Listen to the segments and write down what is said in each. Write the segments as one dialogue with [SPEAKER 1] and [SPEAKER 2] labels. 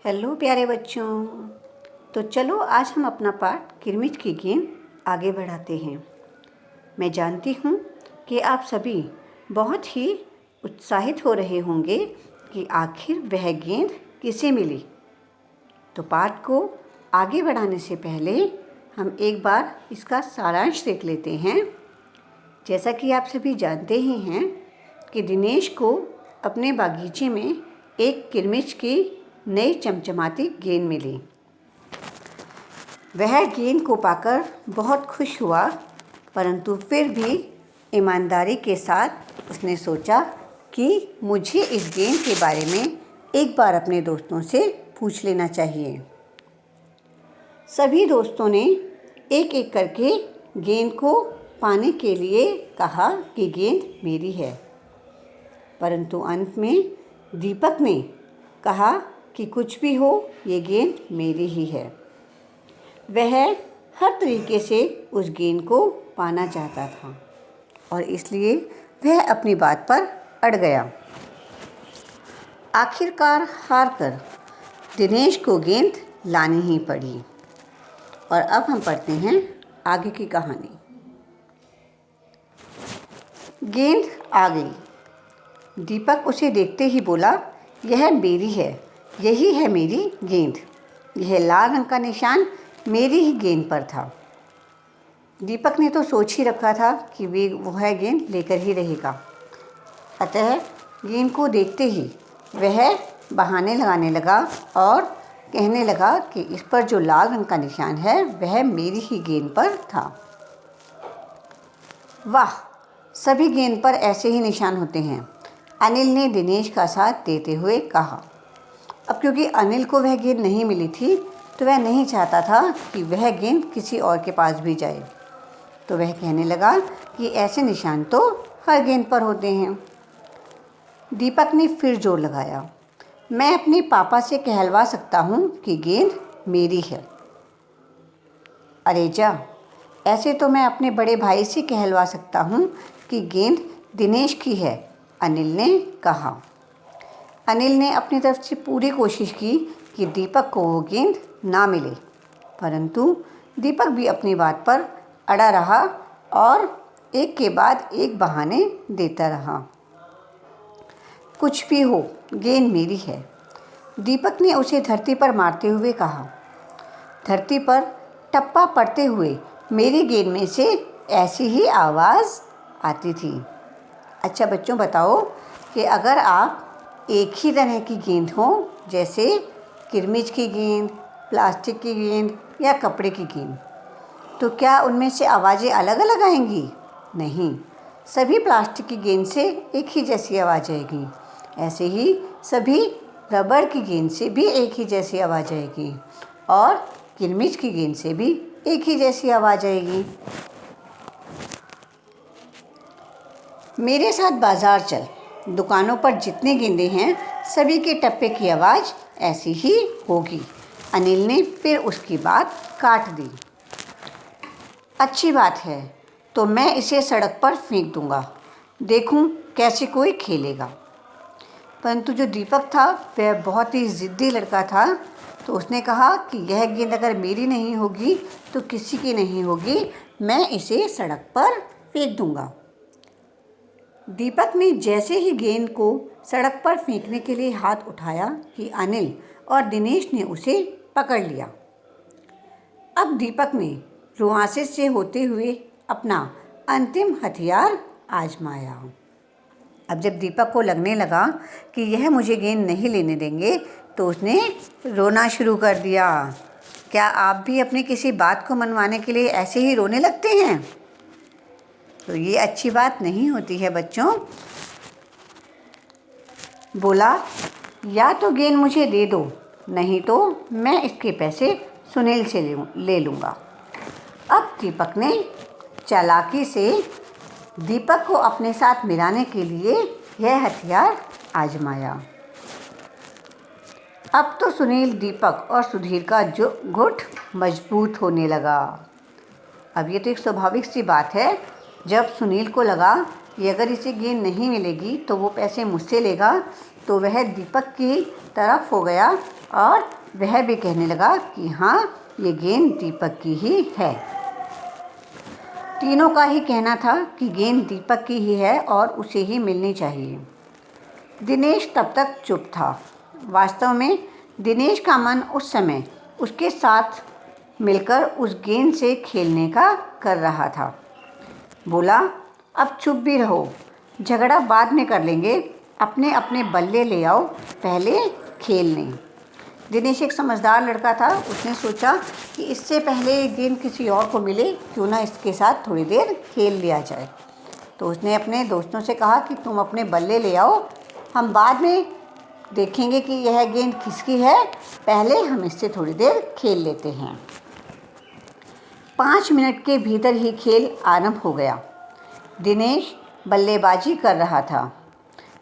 [SPEAKER 1] Hello प्यारे बच्चों। तो चलो आज हम अपना पाठ किरमिच की गेंद आगे बढ़ाते हैं। मैं जानती हूँ कि आप सभी बहुत ही उत्साहित हो रहे होंगे कि आखिर वह गेंद किसे मिली। तो पाठ को आगे बढ़ाने से पहले हम एक बार इसका सारांश देख लेते हैं। जैसा कि आप सभी जानते ही हैं कि दिनेश को अपने बागीचे में एक किरमिच की नई चमचमाती गेंद मिली। वह गेंद को पाकर बहुत खुश हुआ, परंतु फिर भी ईमानदारी के साथ उसने सोचा कि मुझे इस गेंद के बारे में एक बार अपने दोस्तों से पूछ लेना चाहिए। सभी दोस्तों ने एक एक करके गेंद को पाने के लिए कहा कि गेंद मेरी है, परंतु अंत में दीपक ने कहा कि कुछ भी हो, ये गेंद मेरी ही है। वह हर तरीके से उस गेंद को पाना चाहता था और इसलिए वह अपनी बात पर अड़ गया। आखिरकार हार कर दिनेश को गेंद लानी ही पड़ी। और अब हम पढ़ते हैं आगे की कहानी। गेंद आ गई। दीपक उसे देखते ही बोला, यह मेरी है, यही है मेरी गेंद। यह लाल रंग का निशान मेरी ही गेंद पर था। दीपक ने तो सोच ही रखा था कि वह गेंद लेकर ही रहेगा। अतः गेंद को देखते ही वह बहाने लगाने लगा और कहने लगा कि इस पर जो लाल रंग का निशान है वह मेरी ही गेंद पर था। वाह, सभी गेंद पर ऐसे ही निशान होते हैं, अनिल ने दिनेश का साथ देते हुए कहा। अब क्योंकि अनिल को वह गेंद नहीं मिली थी तो वह नहीं चाहता था कि वह गेंद किसी और के पास भी जाए। तो वह कहने लगा कि ऐसे निशान तो हर गेंद पर होते हैं। दीपक ने फिर जोर लगाया, मैं अपने पापा से कहलवा सकता हूँ कि गेंद मेरी है। अरे जा, ऐसे तो मैं अपने बड़े भाई से कहलवा सकता हूँ कि गेंद दिनेश की है, अनिल ने कहा। अनिल ने अपनी तरफ से पूरी कोशिश की कि दीपक को वो गेंद ना मिले, परंतु दीपक भी अपनी बात पर अड़ा रहा और एक के बाद एक बहाने देता रहा। कुछ भी हो, गेंद मेरी है, दीपक ने उसे धरती पर मारते हुए कहा। धरती पर टप्पा पड़ते हुए मेरी गेंद में से ऐसी ही आवाज़ आती थी। अच्छा बच्चों, बताओ कि अगर आप एक ही तरह की गेंद हो, जैसे किरमिच की गेंद, प्लास्टिक की गेंद या कपड़े की गेंद, तो क्या उनमें से आवाज़ें अलग अलग आएंगी? नहीं, सभी प्लास्टिक की गेंद से एक ही जैसी आवाज़ आएगी। ऐसे ही सभी रबड़ की गेंद से भी एक ही जैसी आवाज़ आएगी और किरमिच की गेंद से भी एक ही जैसी आवाज़ आएगी। मेरे साथ बाज़ार चल, दुकानों पर जितने गेंदें हैं सभी के टप्पे की आवाज़ ऐसी ही होगी। अनिल ने फिर उसकी बात काट दी। अच्छी बात है, तो मैं इसे सड़क पर फेंक दूंगा, देखूं कैसे कोई खेलेगा। परंतु जो दीपक था वह बहुत ही ज़िद्दी लड़का था, तो उसने कहा कि यह गेंद अगर मेरी नहीं होगी तो किसी की नहीं होगी, मैं इसे सड़क पर फेंक दूंगा। दीपक ने जैसे ही गेंद को सड़क पर फेंकने के लिए हाथ उठाया कि अनिल और दिनेश ने उसे पकड़ लिया। अब दीपक ने रुआंसे से होते हुए अपना अंतिम हथियार आजमाया। अब जब दीपक को लगने लगा कि यह मुझे गेंद नहीं लेने देंगे तो उसने रोना शुरू कर दिया। क्या आप भी अपनी किसी बात को मनवाने के लिए ऐसे ही रोने लगते हैं? तो ये अच्छी बात नहीं होती है बच्चों। बोला, या तो गेंद मुझे दे दो, नहीं तो मैं इसके पैसे सुनील से ले लूँगा। अब दीपक ने चालाकी से दीपक को अपने साथ मिलाने के लिए यह हथियार आजमाया। अब तो सुनील, दीपक और सुधीर का जो गुट मजबूत होने लगा। अब ये तो एक स्वाभाविक सी बात है, जब सुनील को लगा कि अगर इसे गेंद नहीं मिलेगी तो वो पैसे मुझसे लेगा। तो वह दीपक की तरफ हो गया और वह भी कहने लगा कि हाँ, ये गेंद दीपक की ही है। तीनों का ही कहना था कि गेंद दीपक की ही है और उसे ही मिलनी चाहिए। दिनेश तब तक चुप था। वास्तव में दिनेश का मन उस समय उसके साथ मिलकर उस गेंद से खेलने का कर रहा था। बोला, अब चुप भी रहो, झगड़ा बाद में कर लेंगे, अपने अपने बल्ले ले आओ, पहले खेल लें। दिनेश एक समझदार लड़का था। उसने सोचा कि इससे पहले गेंद किसी और को मिले, क्यों ना इसके साथ थोड़ी देर खेल लिया जाए। तो उसने अपने दोस्तों से कहा कि तुम अपने बल्ले ले आओ, हम बाद में देखेंगे कि यह गेंद किसकी है, पहले हम इससे थोड़ी देर खेल लेते हैं। 5 मिनट के भीतर ही खेल आरंभ हो गया। दिनेश बल्लेबाजी कर रहा था।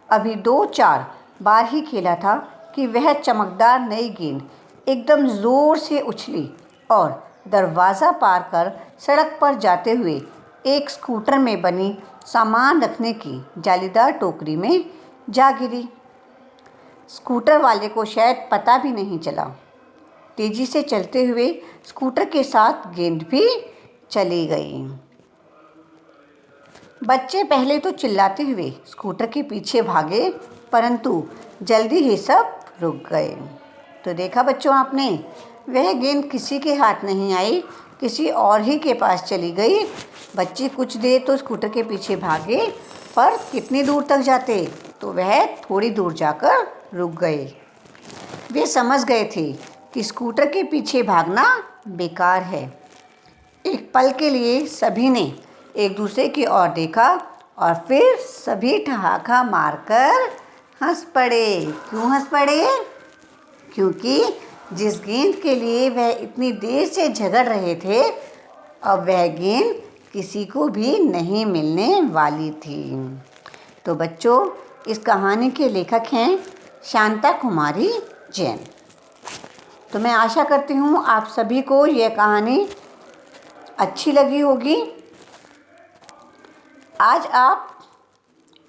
[SPEAKER 1] अभी 2-4 बार ही खेला था कि वह चमकदार नई गेंद एकदम ज़ोर से उछली और दरवाज़ा पार कर सड़क पर जाते हुए एक स्कूटर में बनी सामान रखने की जालीदार टोकरी में जा गिरी। स्कूटर वाले को शायद पता भी नहीं चला। तेज़ी से चलते हुए स्कूटर के साथ गेंद भी चली गई। बच्चे पहले तो चिल्लाते हुए स्कूटर के पीछे भागे, परंतु जल्दी ही सब रुक गए। तो देखा बच्चों आपने, वह गेंद किसी के हाथ नहीं आई, किसी और ही के पास चली गई। बच्चे कुछ देर तो स्कूटर के पीछे भागे, पर कितनी दूर तक जाते, तो वह थोड़ी दूर जाकर रुक गए। वे समझ गए थे कि स्कूटर के पीछे भागना बेकार है। एक पल के लिए सभी ने एक दूसरे की ओर देखा और फिर सभी ठहाका मारकर हंस पड़े। क्यों हंस पड़े? क्योंकि जिस गेंद के लिए वह इतनी देर से झगड़ रहे थे, अब वह गेंद किसी को भी नहीं मिलने वाली थी। तो बच्चों, इस कहानी के लेखक हैं शांता कुमारी जैन। तो मैं आशा करती हूँ आप सभी को यह कहानी अच्छी लगी होगी। आज आप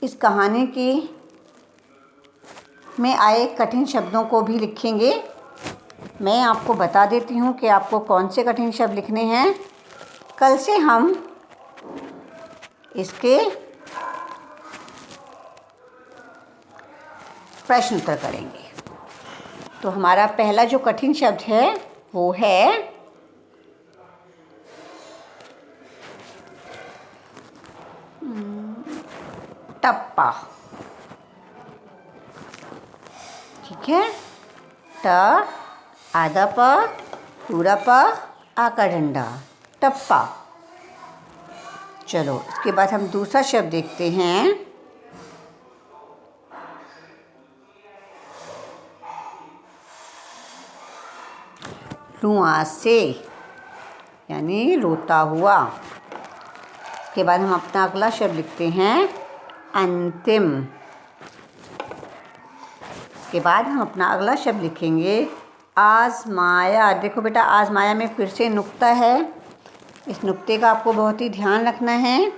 [SPEAKER 1] इस कहानी की में आए कठिन शब्दों को भी लिखेंगे। मैं आपको बता देती हूँ कि आपको कौन से कठिन शब्द लिखने हैं। कल से हम इसके प्रश्न उत्तर करेंगे। तो हमारा पहला जो कठिन शब्द है वो है टप्पा। ठीक है, ट आधा प पूरा प आ का डंडा, टप्पा। चलो इसके बाद हम दूसरा शब्द देखते हैं। रुआंसे, यानी रोता हुआ। के बाद हम अपना अगला शब्द लिखते हैं अंतिम। के बाद हम अपना अगला शब्द लिखेंगे आज़माया। देखो बेटा, आज़माया में फिर से नुक्ता है। इस नुक्ते का आपको बहुत ही ध्यान रखना है।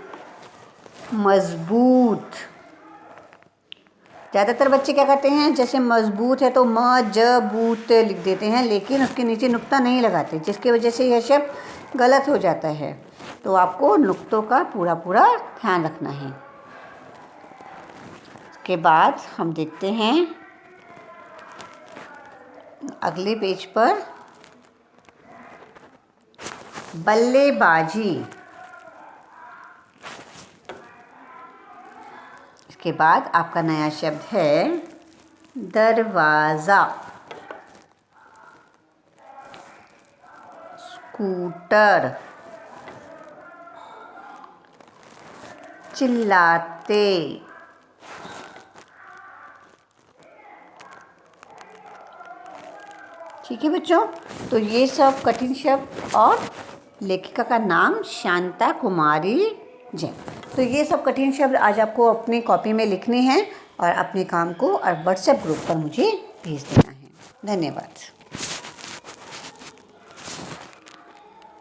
[SPEAKER 1] मजबूत। ज़्यादातर बच्चे क्या करते हैं, जैसे मजबूत है तो मजबूत लिख देते हैं, लेकिन उसके नीचे नुक्ता नहीं लगाते, जिसकी वजह से यह शब्द गलत हो जाता है। तो आपको नुक्तों का पूरा पूरा ध्यान रखना है। इसके बाद हम देखते हैं अगले पेज पर बल्लेबाजी। इसके बाद आपका नया शब्द है दरवाज़ा। स्कूटर। चिल्लाते। ठीक है बच्चों, तो ये सब कठिन शब्द और लेखिका का नाम शांता कुमारी जैन। तो ये सब कठिन शब्द आज आपको अपनी कॉपी में लिखने हैं और अपने काम को और व्हाट्सएप ग्रुप पर मुझे भेज देना है। धन्यवाद।